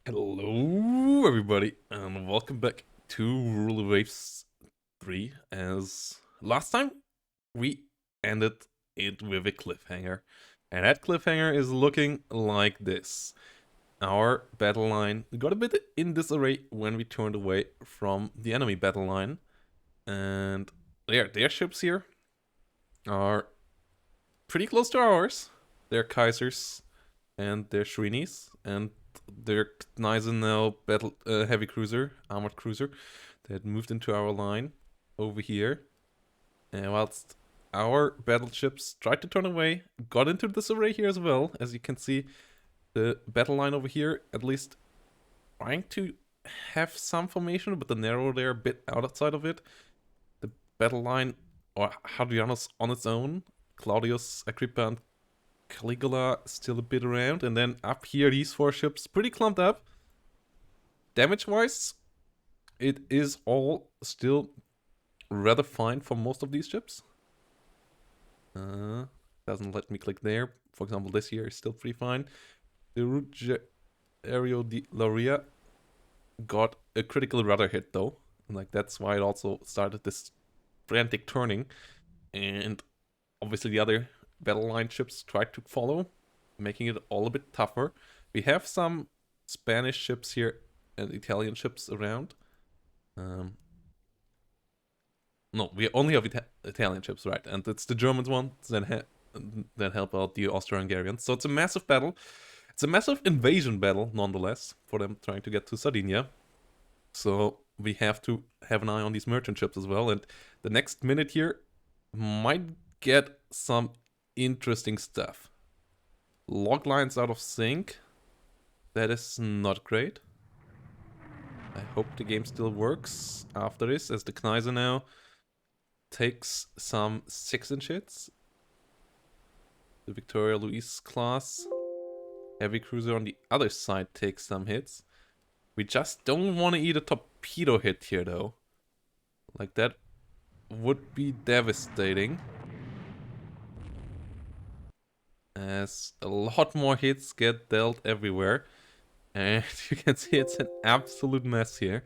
Hello, everybody, and welcome back to Rule of Waves 3. As last time, we ended it with a cliffhanger, and that cliffhanger is looking like this. Our battle line got a bit in disarray when we turned away from the enemy battle line, and their ships here are pretty close to ours. They're Kaisers and their Shrinis, and their Knizen now battle heavy cruiser, armored cruiser, that moved into our line over here. And whilst our battleships tried to turn away, got into disarray here as well. As you can see, the battle line over here, at least trying to have some formation, but the narrow there a bit outside of it. The battle line, or Hadrianus on its own, Claudius, Agrippa, and Caligula still a bit around, and then up here, these four ships pretty clumped up. Damage-wise, it is all still rather fine for most of these ships. Doesn't let me click there. For example, this here is still pretty fine. The Ruggiero di Lauria got a critical rudder hit though. Like that's why it also started this frantic turning. And obviously the other battle line ships tried to follow, making it all a bit tougher. We have some Spanish ships here and Italian ships around. No, we only have Italian ships, right? And it's the Germans ones that help out the Austro-Hungarians. So it's a massive battle. It's a massive invasion battle, nonetheless, for them trying to get to Sardinia. So we have to have an eye on these merchant ships as well. And the next minute here might get some interesting stuff. Log lines out of sync. That is not great. I hope the game still works after this, as the Kaiser now takes some 6-inch hits. The Victoria Luis class heavy cruiser on the other side takes some hits. We just don't want to eat a torpedo hit here though. Like that would be devastating, as a lot more hits get dealt everywhere. And you can see it's an absolute mess here.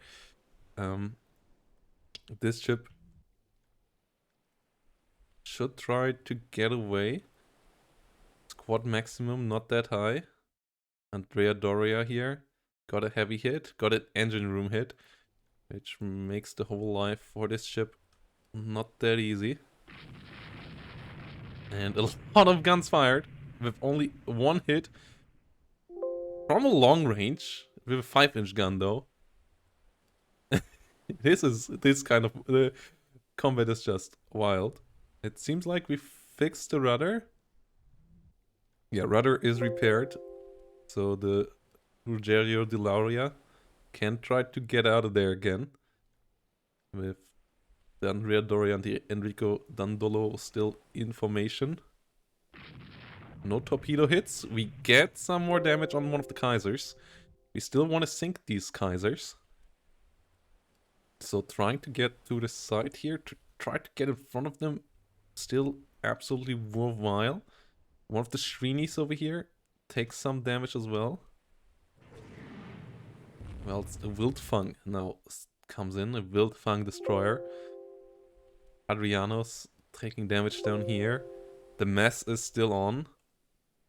This ship should try to get away. Squad maximum not that high. Andrea Doria here got a heavy hit, got an engine room hit, which makes the whole life for this ship not that easy. And a lot of guns fired with only one hit from a long range with a 5-inch gun though. This kind of combat is just wild. It seems like we fixed the rudder. Yeah, rudder is repaired. So the Ruggiero di Lauria can try to get out of there again. With the Andrea Doria and the Enrico Dandolo still in formation. No torpedo hits. We get some more damage on one of the Kaisers. We still want to sink these Kaisers. So trying to get to the side here, to try to get in front of them, still absolutely worthwhile. One of the Shrinis over here takes some damage as well. Well, it's a Wildfang now comes in, a Wildfang destroyer. Adrianos taking damage down here. The mess is still on.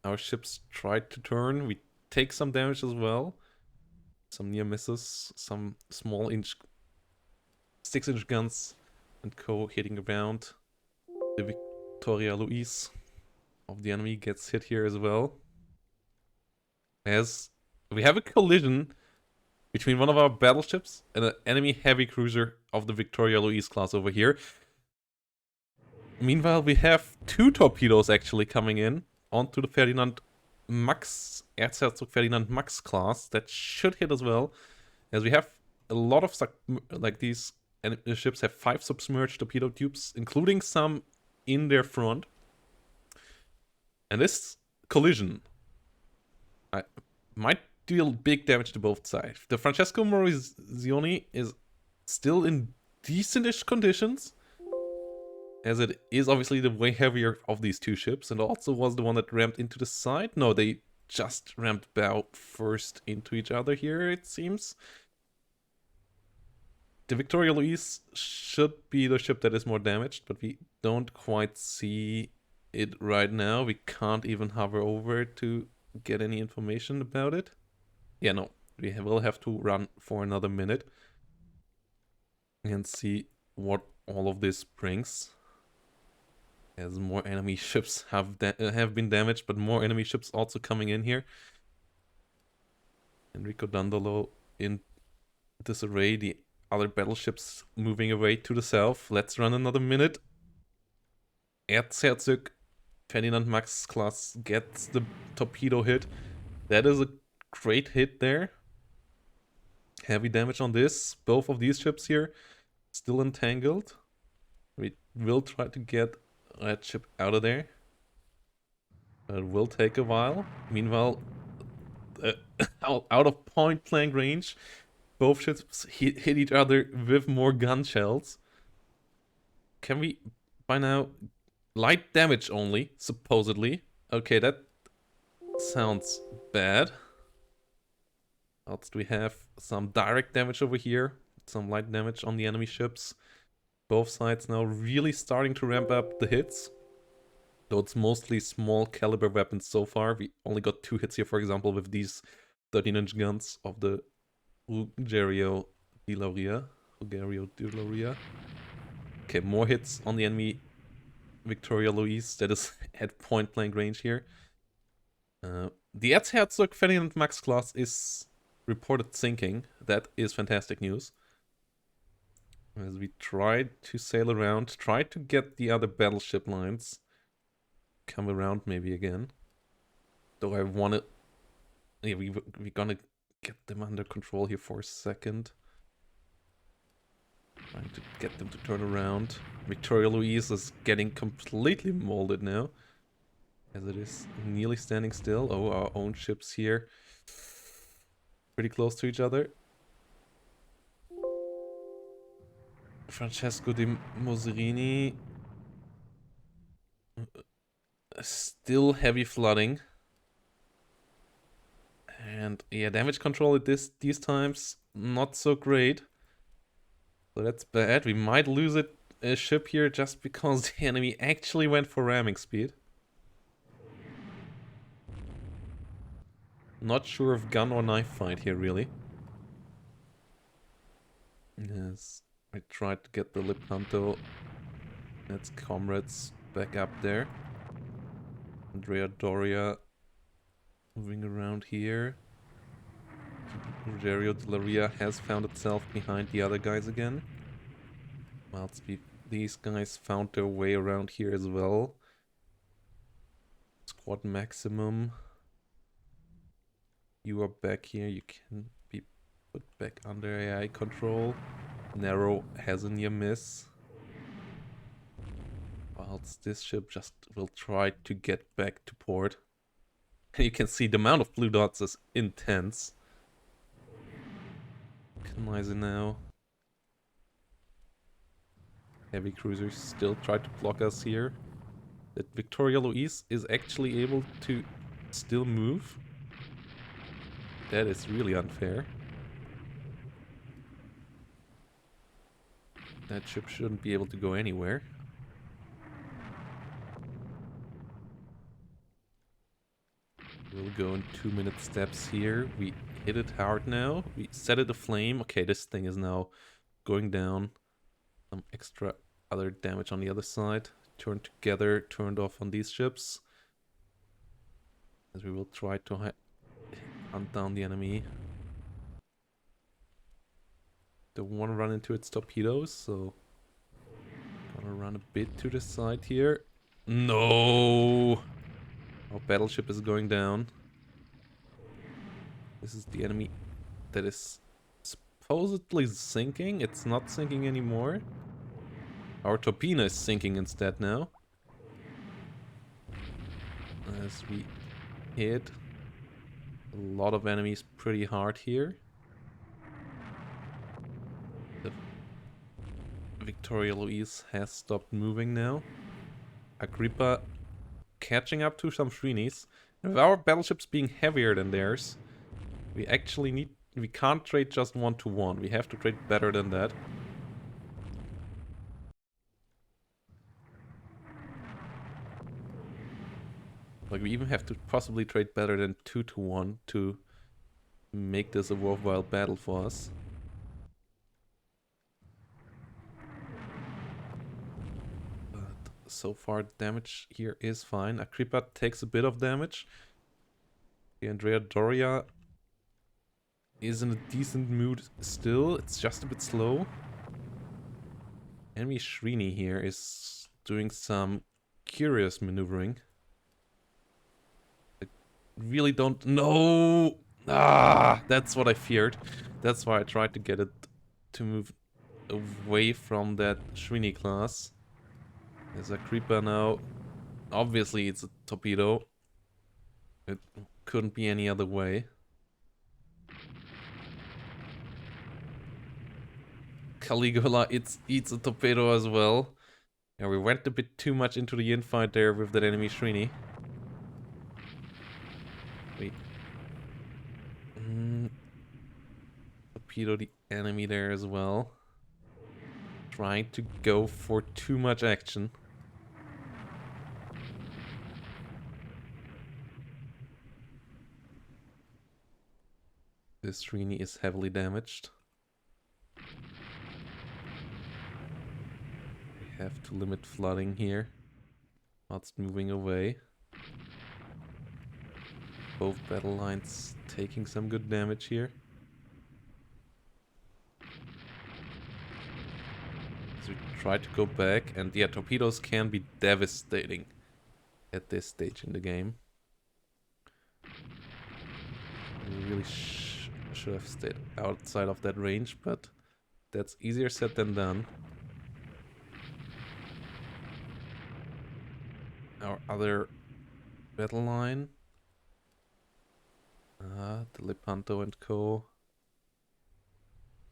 Our ships tried to turn. We take some damage as well. Some near misses, some small 6-inch guns and co hitting around. The Victoria Luis of the enemy gets hit here as well. As we have a collision between one of our battleships and an enemy heavy cruiser of the Victoria Luis class over here. Meanwhile, we have 2 torpedoes actually coming in onto the Ferdinand Max, Erzherzog Ferdinand Max class that should hit as well, as we have a lot of like these ships have 5 submerged torpedo tubes, including some in their front. And this collision might deal big damage to both sides. The Francesco Morizioni is still in decentish conditions, as it is obviously the way heavier of these 2 ships, and also was the one that rammed into the side. No, they just ramped about first into each other here, it seems. The Victoria Luis should be the ship that is more damaged, but we don't quite see it right now. We can't even hover over to get any information about it. Yeah, no, we will have to run for another minute and see what all of this brings. As more enemy ships have been damaged, but more enemy ships also coming in here. Enrico Dandolo in disarray, the other battleships moving away to the south. Let's run another minute. Erzherzog Ferdinand Max class gets the torpedo hit. That is a great hit there. Heavy damage on this. Both of these ships here still entangled. We will try to get that ship out of there. It will take a while. Meanwhile, out of point blank range, both ships hit each other with more gun shells. Can we, by now, light damage only, supposedly. Okay, that sounds bad. Else we have some direct damage over here, some light damage on the enemy ships. Both sides now really starting to ramp up the hits. Though it's mostly small caliber weapons so far. We only got 2 hits here, for example, with these 13-inch guns of the Ruggiero di Lauria. Okay, more hits on the enemy Victoria Luis. That is at point blank range here. The Erzherzog Ferdinand Max class is reported sinking. That is fantastic news. As we tried to sail around, try to get the other battleship lines come around maybe again. Though I want to... Yeah, we're gonna get them under control here for a second. Trying to get them to turn around. Victoria Luis is getting completely molded now, as it is nearly standing still. Oh, our own ships here. Pretty close to each other. Francesco de Moserini. Still heavy flooding. And yeah, damage control at these times not so great. So that's bad. We might lose a ship here just because the enemy actually went for ramming speed. Not sure if gun or knife fight here, really. Yes, I tried to get the Lepanto. That's comrades back up there. Andrea Doria moving around here. Ruggiero di Lauria has found itself behind the other guys again. Whilst these guys found their way around here as well. Squad maximum. You are back here, you can be put back under AI control. Narrow has a near miss. Whilst this ship just will try to get back to port. And you can see the amount of blue dots is intense. Kanaise now. Heavy cruisers still try to block us here. That Victoria Luis is actually able to still move. That is really unfair. That ship shouldn't be able to go anywhere. We'll go in 2-minute steps here. We hit it hard now. We set it aflame. Okay, this thing is now going down. Some extra other damage on the other side. Turned together, turned off on these ships. As we will try to hunt down the enemy. Don't want to run into its torpedoes, so gonna run a bit to the side here. No! Our battleship is going down. This is the enemy that is supposedly sinking. It's not sinking anymore. Our Torpina is sinking instead now. As we hit a lot of enemies pretty hard here. The Victoria Luis has stopped moving now. Agrippa catching up to some Shrinis. With our battleships being heavier than theirs, we can't trade just 1-to-1. We have to trade better than that. Like, we even have to possibly trade better than 2-to-1 to make this a worthwhile battle for us. But so far, damage here is fine. Agrippa takes a bit of damage. The Andrea Doria is in a decent mood still. It's just a bit slow. Enemy Srini here is doing some curious maneuvering. I really don't know. Ah, that's what I feared. That's why I tried to get it to move away from that Srini class. There's a creeper now. Obviously, it's a torpedo. It couldn't be any other way. Caligula eats a torpedo as well. Yeah, we went a bit too much into the infight there with that enemy Srini. Wait. Torpedo the enemy there as well. Trying to go for too much action. This Srini is heavily damaged. We have to limit flooding here. Whilst moving away. Both battle lines taking some good damage here. So we try to go back, and yeah, torpedoes can be devastating at this stage in the game. We really should have stayed outside of that range, but that's easier said than done. Our other battle line. The Lepanto and co.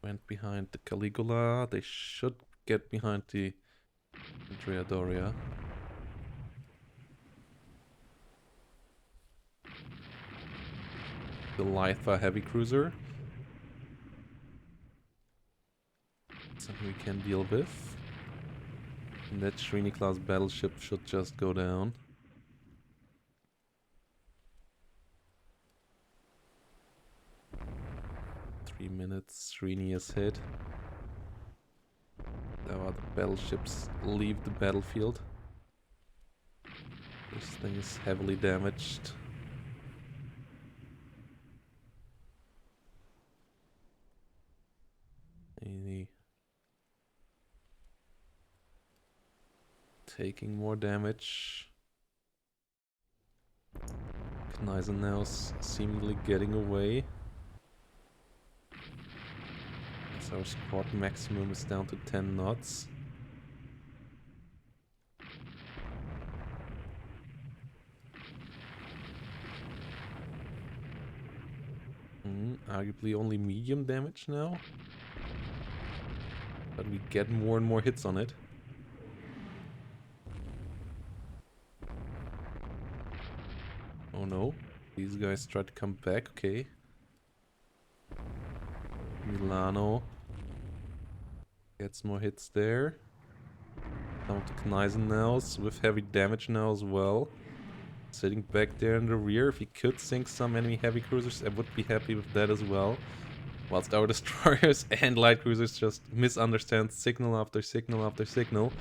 went behind the Caligula. They should get behind the Andrea Doria. The Litha heavy cruiser. Something we can deal with. And that Srini class battleship should just go down. Three minutes, Srini is hit. Now other battleships leave the battlefield. This thing is heavily damaged. Taking more damage. Gneisenau's seemingly getting away. As our squad maximum is down to 10 knots. Arguably only medium damage now. But we get more and more hits on it. Oh no, these guys try to come back, okay. Milano gets more hits there. Some of the Gneisenau's with heavy damage now as well. Sitting back there in the rear. If he could sink some enemy heavy cruisers, I would be happy with that as well. Whilst our destroyers and light cruisers just misunderstand signal after signal after signal.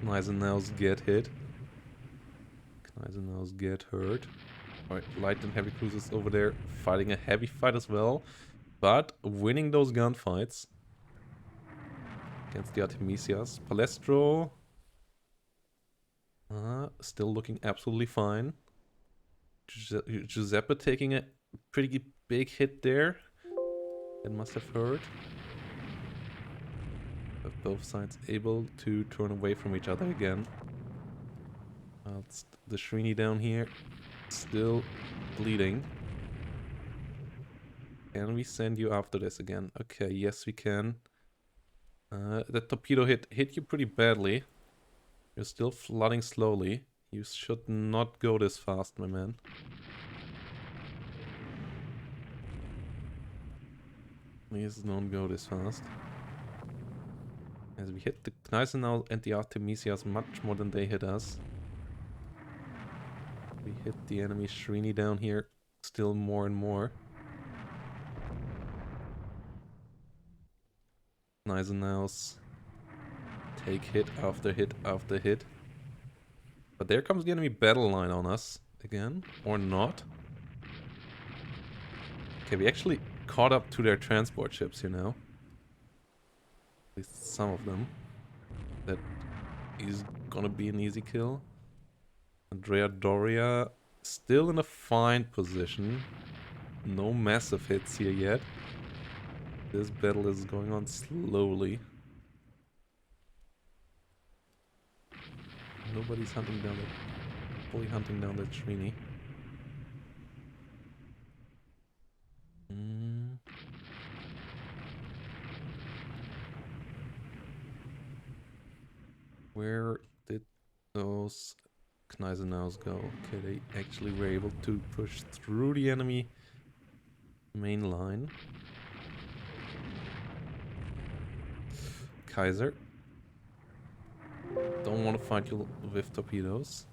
Gneisenau's get hit. Gneisenau's get hurt. Alright, light and heavy cruisers over there fighting a heavy fight as well. But winning those gunfights against the Artemisias. Palestro still looking absolutely fine. Giuseppe taking a pretty big hit there. That must have hurt. But both sides able to turn away from each other again. Whilst the Srini down here still bleeding. Can we send you after this again? Okay, yes we can. That torpedo hit you pretty badly. You're still flooding slowly. You should not go this fast, my man. Please don't go this fast. As we hit the Gneisenau and the Artemisias much more than they hit us. We hit the enemy Shrini down here still more and more. Gneisenau's take hit after hit after hit. But there comes the enemy battle line on us again, or not. Okay, we actually caught up to their transport ships, you know. At least some of them. That is gonna be an easy kill. Andrea Doria still in a fine position. No massive hits here yet. This battle is going on slowly. Nobody's hunting down that, fully hunting down that Shrini. Where did those Gneisenaus go? Okay, they actually were able to push through the enemy main line. Kaiser. Don't want to fight you with torpedoes.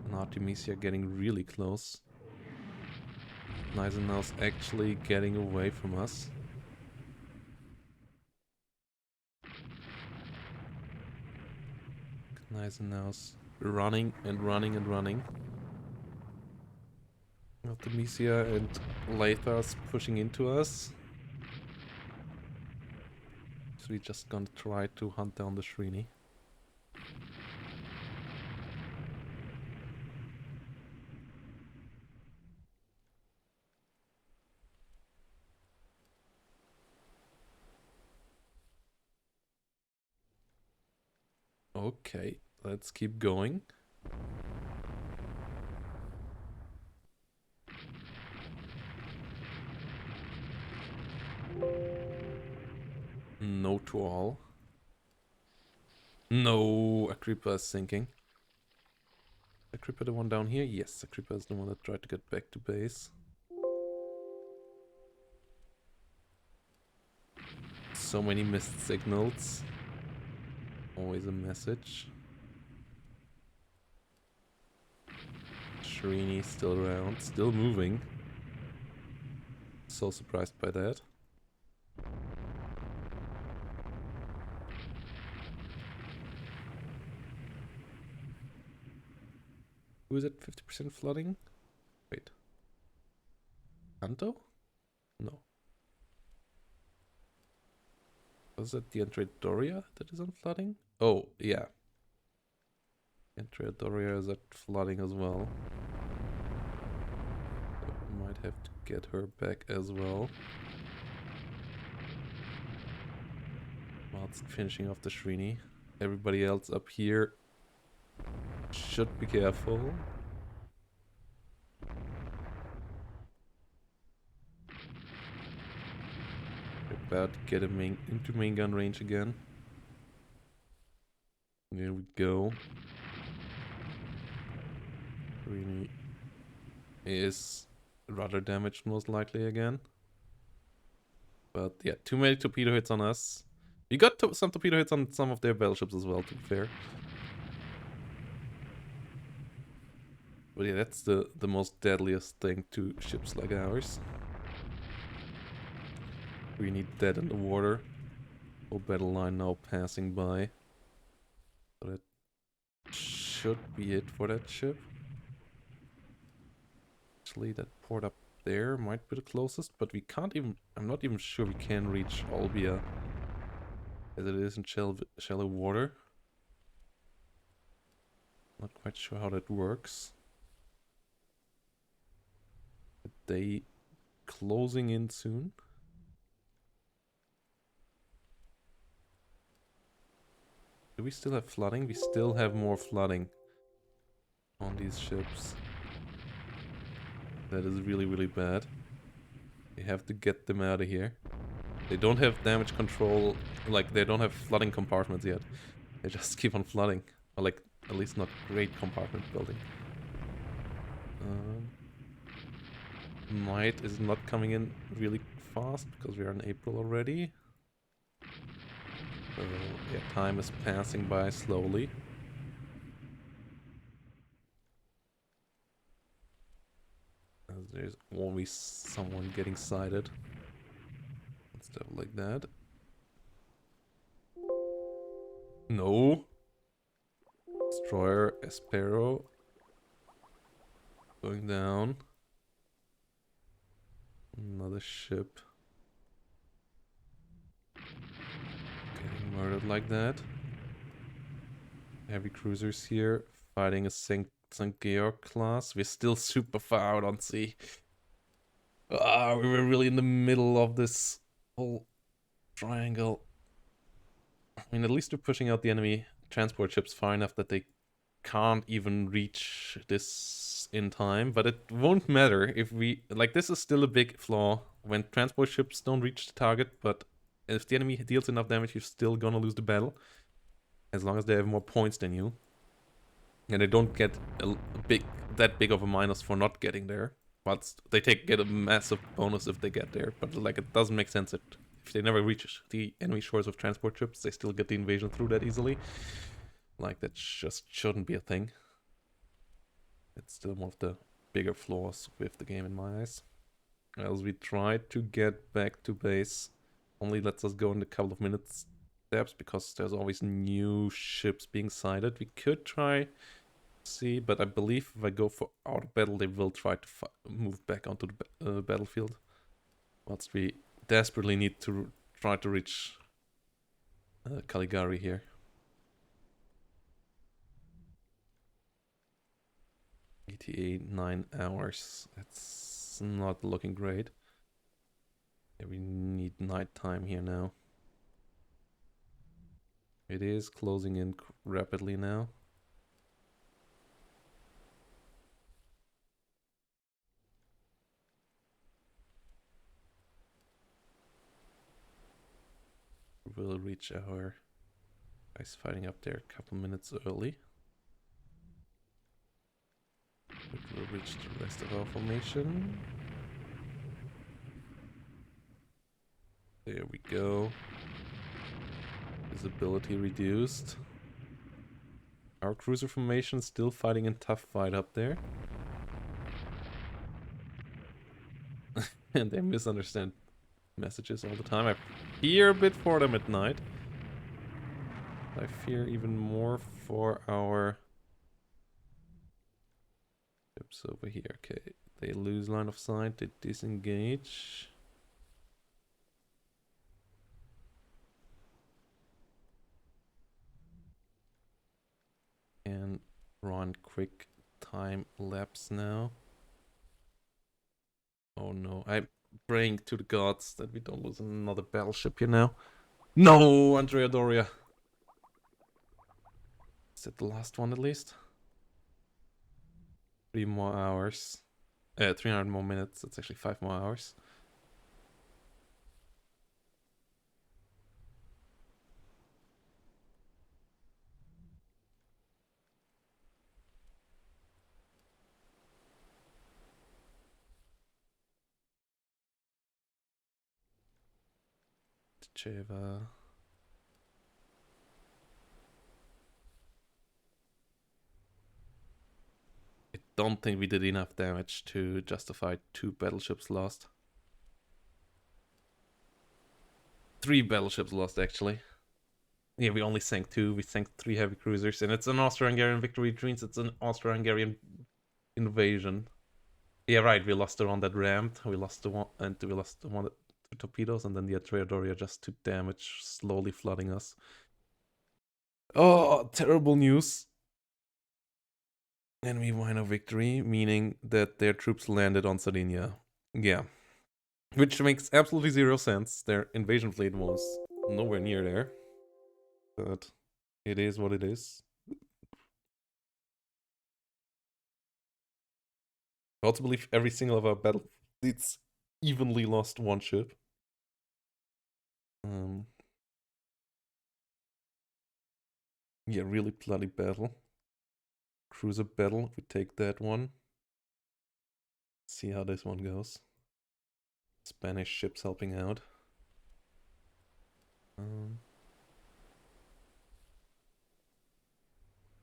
And Artemisia getting really close. Gneisenau's actually getting away from us. Gneisenau's running and running and running. Artemisia and Lathas pushing into us. So we're just gonna try to hunt down the Shrini. Okay, let's keep going. No to all. No, Agrippa is sinking. Agrippa the one down here? Yes, Agrippa is the one that tried to get back to base. So many missed signals. Always a message. Shrini still around, still moving. So surprised by that. Who is at 50% flooding? Wait. Kanto? No. Was it the Andrea Doria that is on flooding? Oh, yeah. Andrea Doria is at flooding as well. So we might have to get her back as well. Whilst finishing off the Shrini. Everybody else up here should be careful. About to get into main gun range again. There we go. Shrini is rather damaged most likely again. But yeah, too many torpedo hits on us. We got some torpedo hits on some of their battleships as well, to be fair. But yeah, that's the most deadliest thing to ships like ours. We need that in the water. Whole battle line now passing by. So that should be it for that ship. Actually, that port up there might be the closest, but we can't even... I'm not even sure we can reach Olbia, as it is in shallow water. Not quite sure how that works. Are they closing in soon? Do we still have flooding? We still have more flooding on these ships. That is really, really bad. We have to get them out of here. They don't have damage control, like they don't have flooding compartments yet. They just keep on flooding. Or like, at least not great compartment building. Night is not coming in really fast because we are in April already. So yeah, time is passing by slowly. As there's always someone getting sighted. And stuff like that. No. Destroyer, Espero. Going down. Another ship. Getting murdered like that. Heavy cruisers here. Fighting a St. Georg class. We're still super far out on sea. We were really in the middle of this whole triangle. I mean, at least we're pushing out the enemy transport ships far enough that they can't even reach this in time. But it won't matter if we... Like, this is still a big flaw when transport ships don't reach the target. But if the enemy deals enough damage, you're still gonna lose the battle. As long as they have more points than you. And they don't get that big of a minus for not getting there. But they get a massive bonus if they get there. But like, it doesn't make sense that if they never reach the enemy shores of transport ships, they still get the invasion through that easily. Like, that just shouldn't be a thing. It's still one of the bigger flaws with the game in my eyes. As we try to get back to base, only lets us go in a couple of minutes steps because there's always new ships being sighted. We could try see, but I believe if I go for out of battle, they will try to move back onto the battlefield. Whilst we desperately need to try to reach Caligari here. ETA 9 hours. That's not looking great. Yeah, we need night time here now. It is closing in rapidly now. We'll reach our guys fighting up there a couple minutes early. But we'll reach the rest of our formation. There we go. Visibility reduced. Our cruiser formation still fighting in tough fight up there. And they misunderstand messages all the time. I fear a bit for them at night. I fear even more for our ships over here. Okay, they lose line of sight, they disengage. And run quick time lapse now. Oh no, I'm praying to the gods that we don't lose another battleship here now. No, Andrea Doria. Is it the last one at least? 3 more hours. 300 more minutes. That's actually 5 more hours. Cheva. I don't think we did enough damage to justify 2 battleships lost. 3 battleships lost, actually. Yeah, we only sank 2. We sank 3 heavy cruisers, and it's an Austro-Hungarian victory, which means it's an Austro-Hungarian invasion. Yeah, right. We lost the one that rammed. We lost the one, and we lost the one that torpedoes, and then the Andrea Doria just took damage, slowly flooding us. Oh, terrible news. Enemy minor victory, meaning that their troops landed on Sardinia. Yeah. Which makes absolutely 0 sense. Their invasion fleet was nowhere near there. But it is what it is. I also believe every single of our battle fleets evenly lost one ship. Yeah, really bloody battle. Cruiser battle, we take that one. See how this one goes. Spanish ships helping out.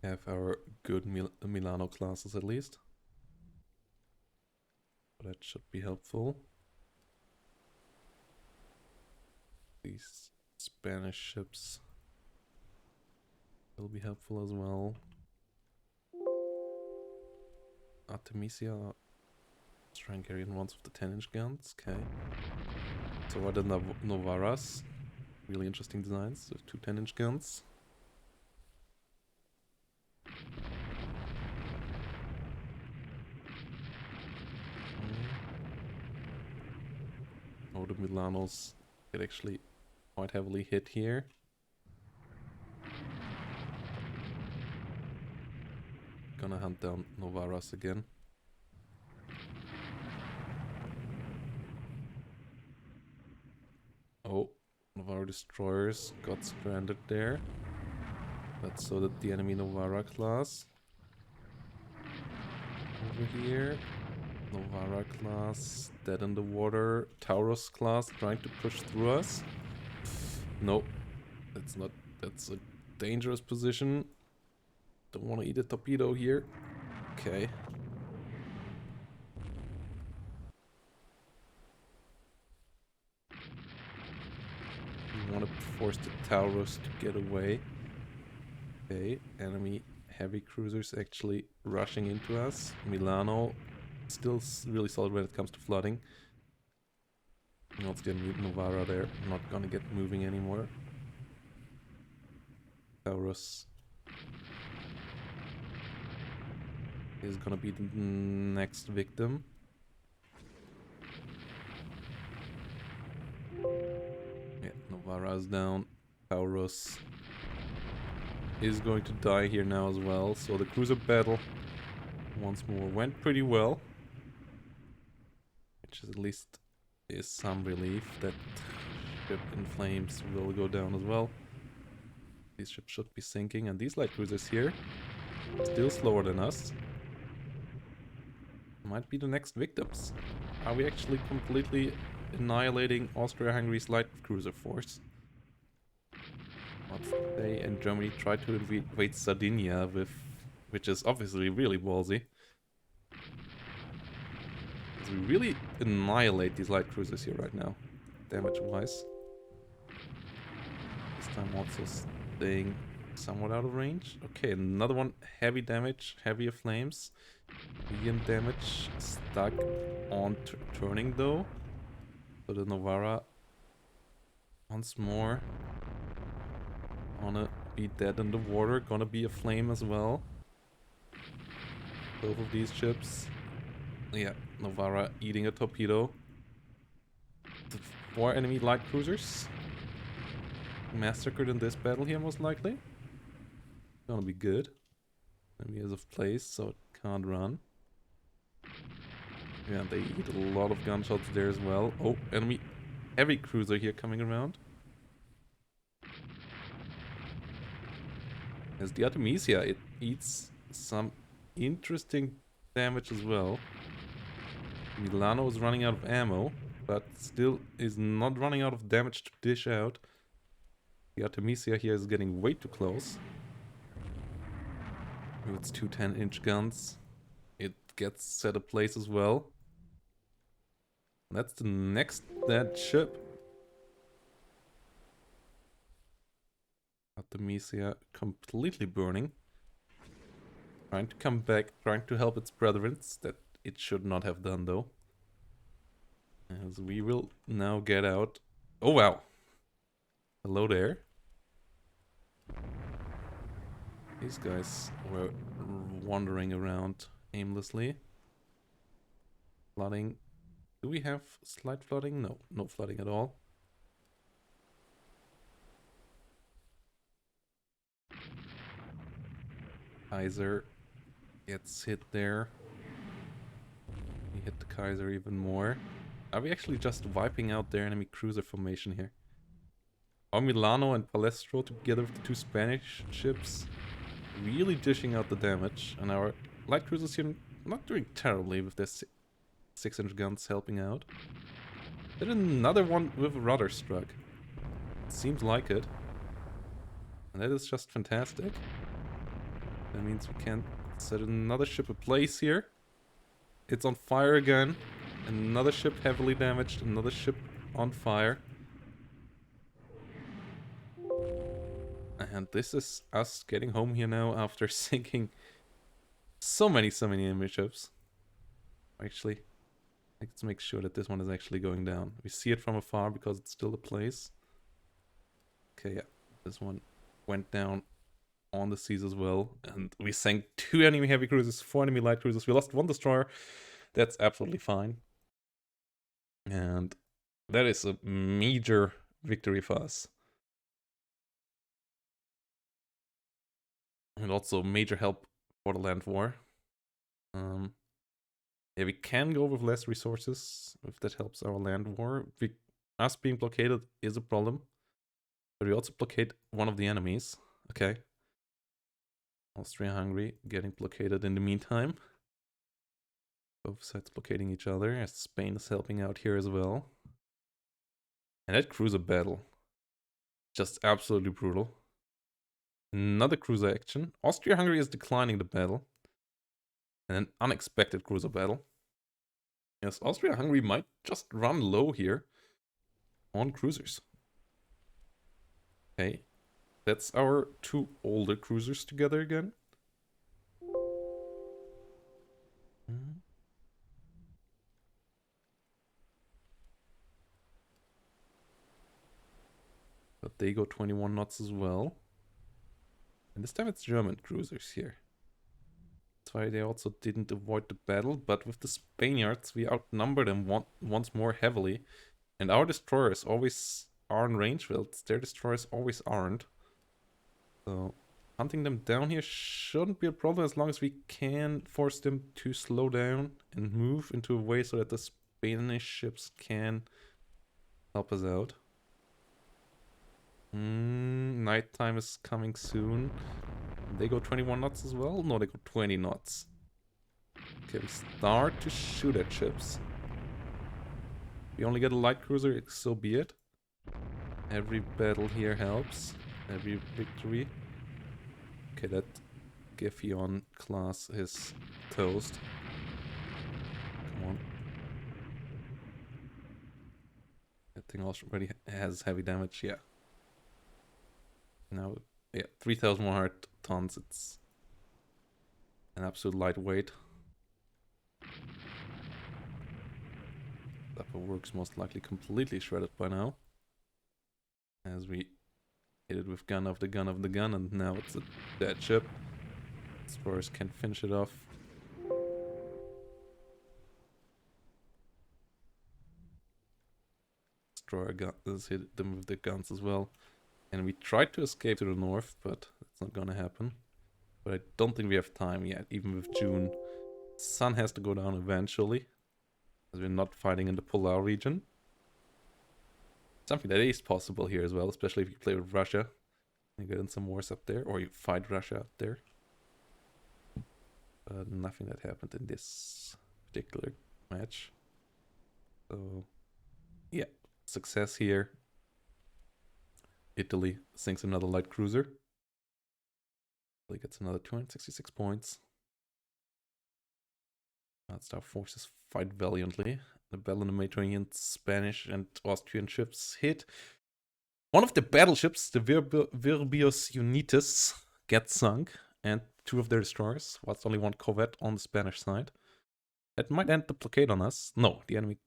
Have our good Milano classes at least. That should be helpful. These Spanish ships will be helpful as well. Artemisia, try and carry in ones with the 10-inch guns. Okay. So what are the Novaras? Really interesting designs with two 10-inch guns. Oh, the Milanos get actually quite heavily hit here. Gonna hunt down Novaras again. Oh, Novara destroyers got stranded there. That's so that the enemy Novara class. Over here. Novara class dead in the water. Taurus class trying to push through us. Nope. That's not. That's a dangerous position. Don't want to eat a torpedo here. Okay. We want to force the Taurus to get away. Okay. Enemy heavy cruisers actually rushing into us. Milano still really solid when it comes to flooding. Not gonna meet Novara there. Not gonna get moving anymore. Taurus is gonna be the next victim. Yeah, Novara is down. Taurus is going to die here now as well. So the cruiser battle once more went pretty well. Which is at least is some relief that ship in flames will go down as well. These ships should be sinking, and these light cruisers here, still slower than us, might be the next victims. Are we actually completely annihilating Austria-Hungary's light cruiser force? They and Germany tried to invade Sardinia with, which is obviously really ballsy. We really annihilate these light cruisers here right now, damage-wise. This time also staying somewhat out of range. Okay, another one, heavy damage, heavier flames. Medium damage, stuck on turning though. So the Novara, once more, gonna be dead in the water, gonna be aflame as well. Both of these ships. Yeah, Novara eating a torpedo. The 4 enemy light cruisers massacred in this battle here, most likely. Gonna be good. Enemy is of place, so it can't run. Yeah, they eat a lot of gunshots there as well. Oh, enemy heavy cruiser here coming around. As the Artemisia, it eats some interesting damage as well. Milano is running out of ammo, but still is not running out of damage to dish out. The Artemisia here is getting way too close. With its two 10-inch guns, it gets set ablaze as well. That's the next dead ship. Artemisia completely burning. Trying to come back, trying to help its brethren, that it should not have done though. As we will now get out. Oh wow! Hello there. These guys were wandering around aimlessly. Flooding. Do we have slight flooding? No, no flooding at all. Kaiser gets hit there. We hit the Kaiser even more. Are we actually just wiping out their enemy cruiser formation here? Are Milano and Palestro together with the 2 Spanish ships really dishing out the damage? And our light cruisers here not doing terribly with their 6-inch guns helping out. Did another one with a rudder struck. Seems like it. And that is just fantastic. That means we can set another ship ablaze here. It's on fire again. Another ship heavily damaged. Another ship on fire. And this is us getting home here now after sinking so many enemy ships. Actually, let's make sure that this one is actually going down. We see it from afar because it's still a place. Okay, yeah. This one went down on the seas as well. And we sank 2 enemy heavy cruisers, 4 enemy light cruisers. We lost 1 destroyer. That's absolutely fine. And that is a major victory for us. And also major help for the land war. Yeah, we can go with less resources if that helps our land war. Us being blockaded is a problem. But we also blockade one of the enemies. Okay. Austria-Hungary getting blockaded in the meantime. Both sides blockading each other, as Spain is helping out here as well. And that cruiser battle. Just absolutely brutal. Another cruiser action. Austria-Hungary is declining the battle. And an unexpected cruiser battle. Yes, Austria-Hungary might just run low here on cruisers. Okay. That's our 2 older cruisers together again. But they go 21 knots as well. And this time it's German cruisers here. That's why they also didn't avoid the battle. But with the Spaniards, we outnumber them once more heavily. And our destroyers always are in range. Well, their destroyers always aren't. So hunting them down here shouldn't be a problem as long as we can force them to slow down and move into a way so that the Spanish ships can help us out. Nighttime is coming soon. They go 21 knots as well? No, they go 20 knots. Okay, we start to shoot at ships. We only get a light cruiser, so be it. Every battle here helps. Every victory. Okay, that Gefion class is toast. Come on. That thing already has heavy damage, yeah. Now, yeah, 3,100 tons. It's an absolute lightweight. Upper works most likely completely shredded by now. As we hit it with gun of the gun of the gun, and now it's a dead ship. Destroyers can finish it off. Destroyer guns hit them with the guns as well. And we tried to escape to the north, but it's not gonna happen. But I don't think we have time yet, even with June. Sun has to go down eventually, as we're not fighting in the polar region. Something that is possible here as well, especially if you play with Russia. You get in some wars up there, or you fight Russia up there. But nothing that happened in this particular match. So, yeah, success here. Italy sinks another light cruiser. Italy gets another 266 points. Star forces fight valiantly. The battle in the Mediterranean, Spanish and Austrian ships hit. One of the battleships, the Virbius Unitas, gets sunk, and 2 of their destroyers, whilst only 1 corvette on the Spanish side. That might end the blockade on us. No, the enemy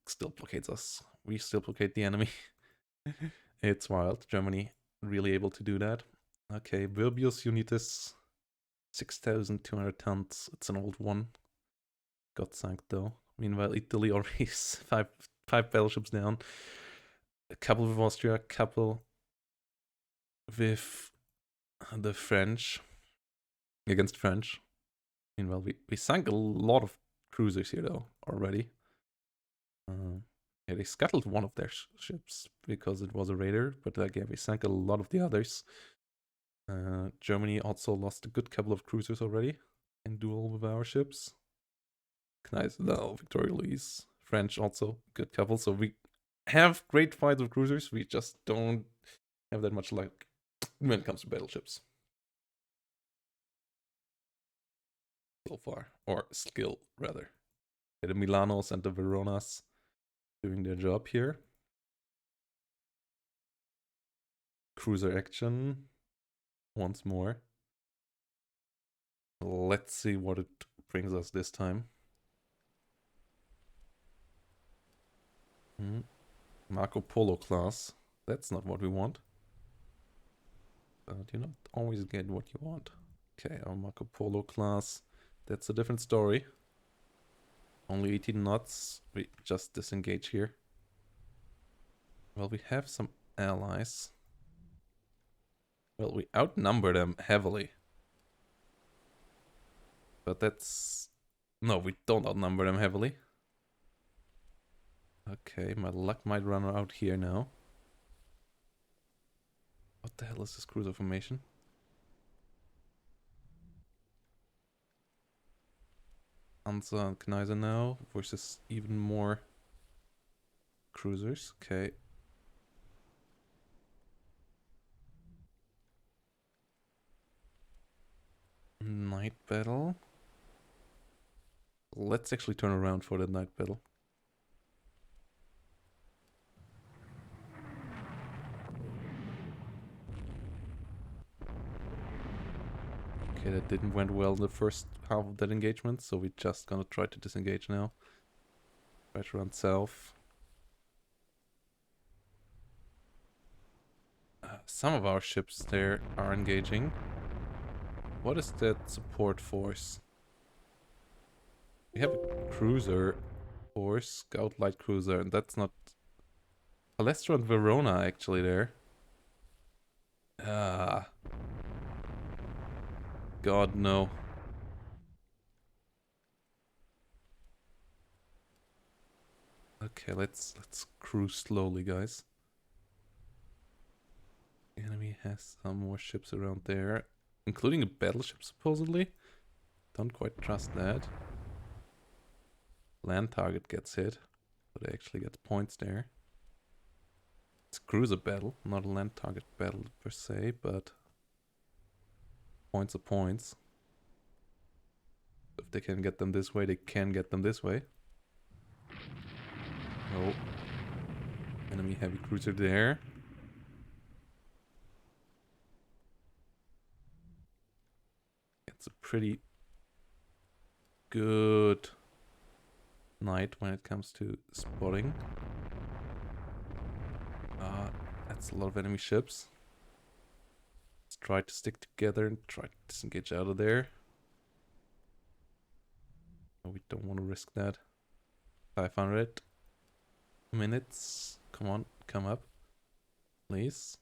still blockades us. We still blockade the enemy. It's wild. Germany really able to do that. Okay, Virbius Unitas, 6,200 tons. It's an old one. Got sunk though. Meanwhile, Italy already is five battleships down. A couple with Austria, a couple with the French. Against French. Meanwhile, we sank a lot of cruisers here though already. Yeah, they scuttled one of their ships because it was a raider, but again, we sank a lot of the others. Germany also lost a good couple of cruisers already in duel with our ships. Nice. No, Victoria Louise. French also, good couple. So we have great fights with cruisers. We just don't have that much luck when it comes to battleships. So far. Or skill, rather. The Milanos and the Veronas doing their job here. Cruiser action. Once more. Let's see what it brings us this time. Marco Polo class. That's not what we want. But you not always get what you want. Okay, our Marco Polo class. That's a different story. Only 18 knots. We just disengage here. Well, we have some allies. Well, we outnumber them heavily. But that's... No, we don't outnumber them heavily. Okay, my luck might run out here now. What the hell is this cruiser formation? Hansa and Kaiser now versus even more cruisers. Okay. Night battle. Let's actually turn around for that night battle. Okay, that didn't went well in the first half of that engagement, so we're just gonna try to disengage now. Try to run south. Some of our ships there are engaging. What is that support force? We have a cruiser force, scout light cruiser, and that's not... Palestra and Verona actually there. Ah. God, no. Okay, let's cruise slowly, guys. The enemy has some more ships around there, including a battleship, supposedly. Don't quite trust that. Land target gets hit, but they actually get points there. It's a cruiser battle, not a land target battle per se, but points are points. If they can get them this way, they can get them this way. Oh. Enemy heavy cruiser there. It's a pretty good night when it comes to spotting. That's a lot of enemy ships. Let's try to stick together and try to disengage out of there. No, we don't want to risk that. 500 minutes. Come on, come up. Please.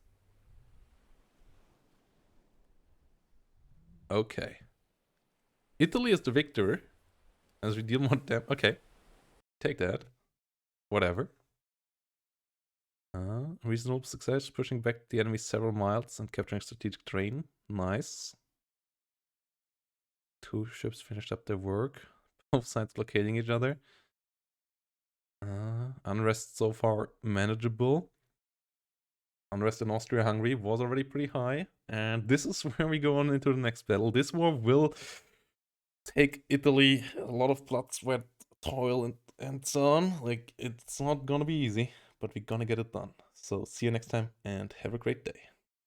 Okay. Italy is the victor. As we deal more damage. Okay. Take that. Whatever. Reasonable success, pushing back the enemy several miles and capturing strategic terrain. Nice. 2 ships finished up their work. Both sides blockading each other. Unrest so far manageable. Unrest in Austria-Hungary was already pretty high. And this is where we go on into the next battle. This war will take Italy a lot of blood, sweat, toil, and so on. Like, it's not gonna be easy, but we're gonna get it done. So see you next time and have a great day.